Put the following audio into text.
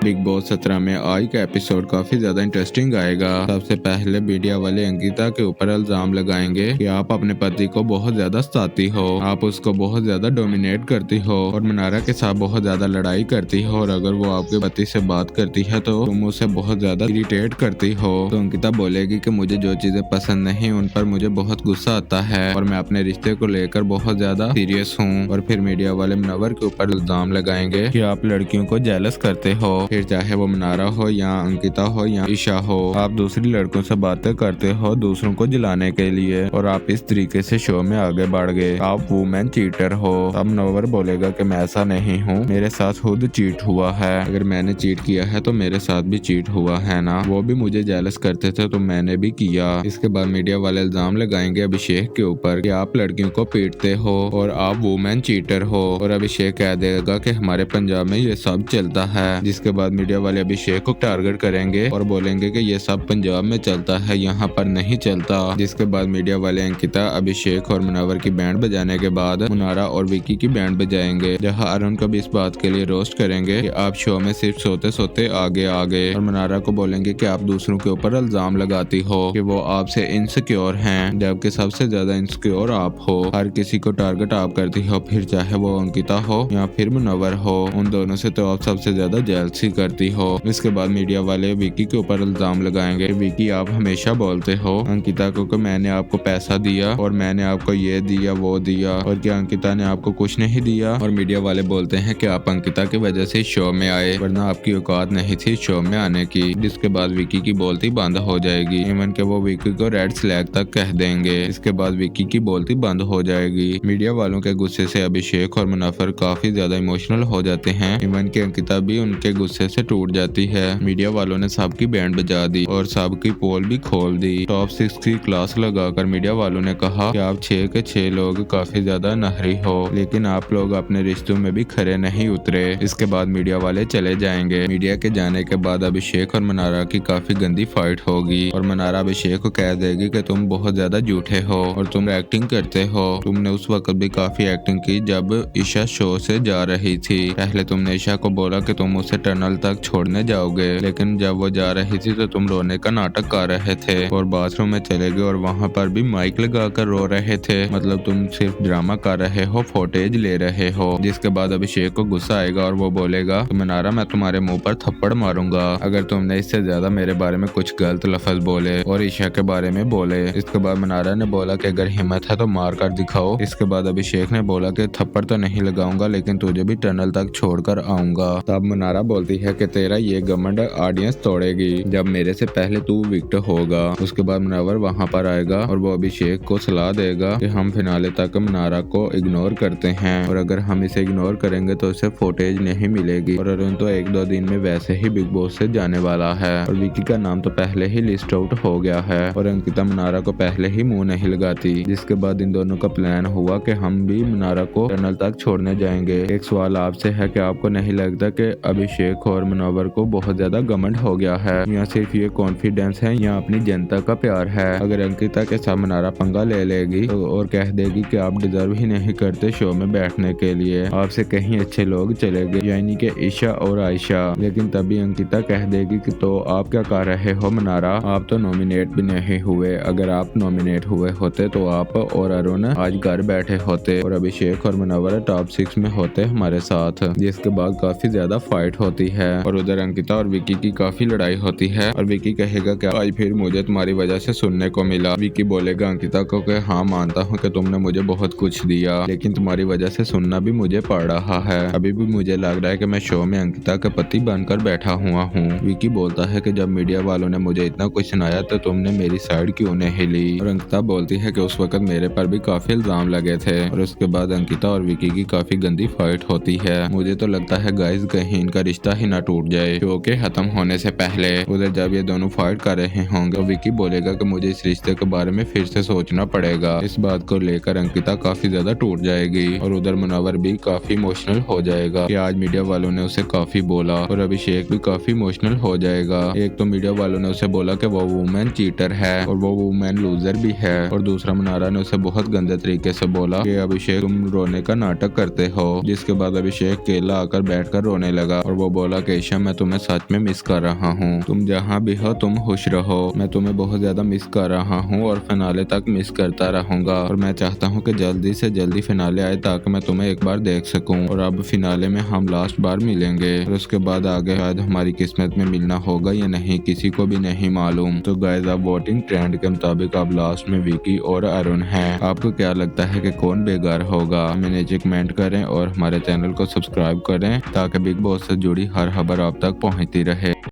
Big boss 17 में आज का एपिसोड काफी ज्यादा इंटरेस्टिंग आएगा। सबसे पहले मीडिया वाले अंकिता के ऊपर इल्जाम लगाएंगे कि आप अपने पति को बहुत ज्यादा सताती हो, आप उसको बहुत ज्यादा डोमिनेट करती हो और मनारा के साथ बहुत ज्यादा लड़ाई करती हो, और अगर वो आपके पति से बात करती है तो तुम उसे बहुत ज्यादा इरिटेट करती हो। तो अंकिता बोलेगी कि मुझे जो चीजें पसंद नहीं उन पर मुझे बहुत गुस्सा आता है और मैं अपने रिश्ते को लेकर बहुत ज्यादा सीरियस हूँ। और फिर मीडिया वाले मुनव्वर के ऊपर इल्जाम लगाएंगे कि आप लड़कियों को जेलस करते हो, फिर चाहे वो मनारा हो या अंकिता हो या ईशा हो, आप दूसरी लड़कों से बातें करते हो दूसरों को जिलाने के लिए, और आप इस तरीके से शो में आगे बढ़ गए, आप वुमेन चीटर हो। अब मुनव्वर बोलेगा कि मैं ऐसा नहीं हूँ, मेरे साथ खुद चीट हुआ है, अगर मैंने चीट किया है तो मेरे साथ भी चीट हुआ है ना, वो भी मुझे जेलस करते थे तो मैंने भी किया। इसके बाद मीडिया वाले इल्जाम लगाएंगे अभिषेक के ऊपर कि आप लड़कियों को पीटते हो और आप वुमेन चीटर हो, और अभिषेक कह देगा कि हमारे पंजाब में ये सब चलता है। जिसके बाद मीडिया वाले अभिषेक को टारगेट करेंगे और बोलेंगे कि ये सब पंजाब में चलता है, यहाँ पर नहीं चलता। जिसके बाद मीडिया वाले अंकिता, अभिषेक और मुनव्वर की बैंड बजाने के बाद मुनारा और विकी की बैंड बजाएंगे, जहाँ अरुण को भी इस बात के लिए रोस्ट करेंगे कि आप शो में सिर्फ सोते सोते आगे आ गए, और मुनारा को बोलेंगे कि आप दूसरों के ऊपर इल्जाम लगाती हो कि वो आपसे इनसिक्योर हैं, जबकि सबसे ज्यादा इनसिक्योर आप हो, हर किसी को टारगेट आप करती हो, फिर चाहे वो अंकिता हो या फिर मुनव्वर हो, उन दोनों से तो आप सबसे ज्यादा जेलसी करती हो। इसके बाद मीडिया वाले विकी के ऊपर इल्जाम लगाएंगे, विकी आप हमेशा बोलते हो अंकिता को कि मैंने आपको पैसा दिया और मैंने आपको ये दिया वो दिया, और क्या अंकिता ने आपको कुछ नहीं दिया। और मीडिया वाले बोलते हैं कि आप अंकिता की वजह से शो में आए, वरना आपकी औकात नहीं थी शो में आने की। जिसके बाद विकी की बोलती बंद हो जाएगी, इवन के वो विकी को रेड फ्लैग तक कह देंगे। इसके बाद विकी की बोलती बंद हो जाएगी। मीडिया वालों के गुस्से से अभिषेक और मुनव्वर काफी ज्यादा इमोशनल हो जाते हैं, इवन की अंकिता भी उनके गुस्से से टूट जाती है। मीडिया वालों ने सबकी बैंड बजा दी और सबकी पोल भी खोल दी। टॉप 6 की क्लास लगाकर मीडिया वालों ने कहा कि आप 6 के 6 लोग काफी ज्यादा नहरी हो, लेकिन आप लोग अपने रिश्तों में भी खरे नहीं उतरे। इसके बाद मीडिया वाले चले जाएंगे। मीडिया के जाने के बाद अभिषेक और मनारा की काफी गंदी फाइट होगी, और मनारा अभिषेक को कह देगी कि तुम बहुत ज्यादा झूठे हो और तुम एक्टिंग करते हो। तुमने उस वक्त भी काफी एक्टिंग की जब ईशा शो से जा रही थी। पहले तुमने ईशा को बोला कि तुम उसे टनल तक छोड़ने जाओगे, लेकिन जब वो जा रही थी तो तुम रोने का नाटक कर रहे थे और बाथरूम में चले गए और वहाँ पर भी माइक लगाकर रो रहे थे, मतलब तुम सिर्फ ड्रामा कर रहे हो, फुटेज ले रहे हो। जिसके बाद अभिषेक को गुस्सा आएगा और वो बोलेगा तो मनारा मैं तुम्हारे मुंह पर थप्पड़ मारूंगा अगर तुमने इससे ज्यादा मेरे बारे में कुछ गलत लफ्ज बोले और ईशा के बारे में बोले। इसके बाद मनारा ने बोला कि अगर हिम्मत है तो मार कर दिखाओ। इसके बाद अभिषेक ने बोला कि थप्पड़ तो नहीं लगाऊंगा, लेकिन तुझे भी टनल तक छोड़कर आऊंगा। तब मनारा बोलती है कि तेरा ये घमंड ऑडियंस तोड़ेगी जब मेरे से पहले तू विक्ट होगा। उसके बाद मुनव्वर वहां पर आएगा और वो अभिषेक को सलाह देगा कि हम फिनाले तक मनारा को इग्नोर करते हैं, और अगर हम इसे इग्नोर करेंगे तो इसे फुटेज नहीं मिलेगी, और अरुण तो 1-2 दिन में वैसे ही बिग बॉस से जाने वाला है, और विकी का नाम तो पहले ही लिस्ट आउट हो गया है, और अंकिता मनारा को पहले ही मुंह नहीं लगाती। जिसके बाद इन दोनों का प्लान हुआ कि हम भी मनारा को टनल तक छोड़ने जाएंगे। एक सवाल आपसे है कि आपको नहीं लगता कि अभिषेक और मुनव्वर को बहुत ज्यादा घमंड हो गया है, या सिर्फ ये कॉन्फिडेंस है या अपनी जनता का प्यार है। अगर अंकिता के साथ मनारा पंगा ले लेगी और कह देगी कि आप डिजर्व ही नहीं करते शो में बैठने के लिए, आपसे कहीं अच्छे लोग चले गए, यानी कि ईशा और आयशा, लेकिन तभी अंकिता कह देगी कि तो आप क्या कर रहे हो मनारा, आप तो नॉमिनेट भी नहीं हुए, अगर आप नॉमिनेट हुए होते तो आप और अरुण आज घर बैठे होते और अभिषेक और मुनव्वर टॉप 6 में होते हमारे साथ। जिसके बाद काफी ज्यादा फाइट होती है और उधर अंकिता और विकी की काफी लड़ाई होती है, और विकी कहेगा कि आज फिर मुझे तुम्हारी वजह से सुनने को मिला। विकी बोलेगा अंकिता को कि हाँ मानता हूँ कि तुमने मुझे बहुत कुछ दिया, लेकिन तुम्हारी वजह से सुनना भी मुझे पड़ रहा है, अभी भी मुझे लग रहा है कि मैं शो में अंकिता का पति बनकर बैठा हुआ हूँ। विकी बोलता है कि जब मीडिया वालों ने मुझे इतना कुछ सुनाया तो तुमने मेरी साइड क्यों नहीं ली, और अंकिता बोलती है कि उस वक्त मेरे पर भी काफी इल्जाम लगे थे। और उसके बाद अंकिता और विकी की काफी गंदी फाइट होती है। मुझे तो लगता है गाइस कहीं इनका रिश्ता ही ना टूट जाए शो के खत्म होने से पहले। उधर जब ये दोनों फाइट कर रहे होंगे तो विकी बोलेगा कि मुझे इस रिश्ते के बारे में फिर से सोचना पड़ेगा। इस बात को लेकर अंकिता काफी ज्यादा टूट जाएगी, और उधर मुनव्वर भी काफी इमोशनल हो जाएगा कि आज मीडिया वालों ने उसे काफी बोला, और अभिषेक भी काफी इमोशनल हो जाएगा। एक तो मीडिया वालों ने उसे बोला कि वो वुमेन चीटर है और वो वुमेन लूजर भी है, और दूसरा मनारा ने उसे बहुत गंदे तरीके से बोला कि अभिषेक तुम रोने का नाटक करते हो। जिसके बाद अभिषेक केला आकर बैठकर रोने लगा और वो बोला बोला केशव मैं तुम्हें सच में मिस कर रहा हूँ। तुम जहाँ भी हो तुम खुश रहो। मैं तुम्हें बहुत ज्यादा मिस कर रहा हूँ और फिनाले तक मिस करता रहूंगा और मैं चाहता हूँ कि जल्दी से जल्दी फिनाले आए ताकि मैं तुम्हें एक बार देख सकूं। और अब फिनाले में हम लास्ट बार मिलेंगे और उसके बाद आगे शायद हमारी किस्मत में मिलना होगा या नहीं किसी को भी नहीं मालूम। तो गाइस अब वोटिंग ट्रेंड के मुताबिक अब लास्ट में विकी और अरुण है। आपको क्या लगता है कि कौन बेकार होगा? हमें नीचे कमेंट करें और हमारे चैनल को सब्सक्राइब करें ताकि बिग बॉस से जुड़ी हर खबर आप तक पहुंचती रहे।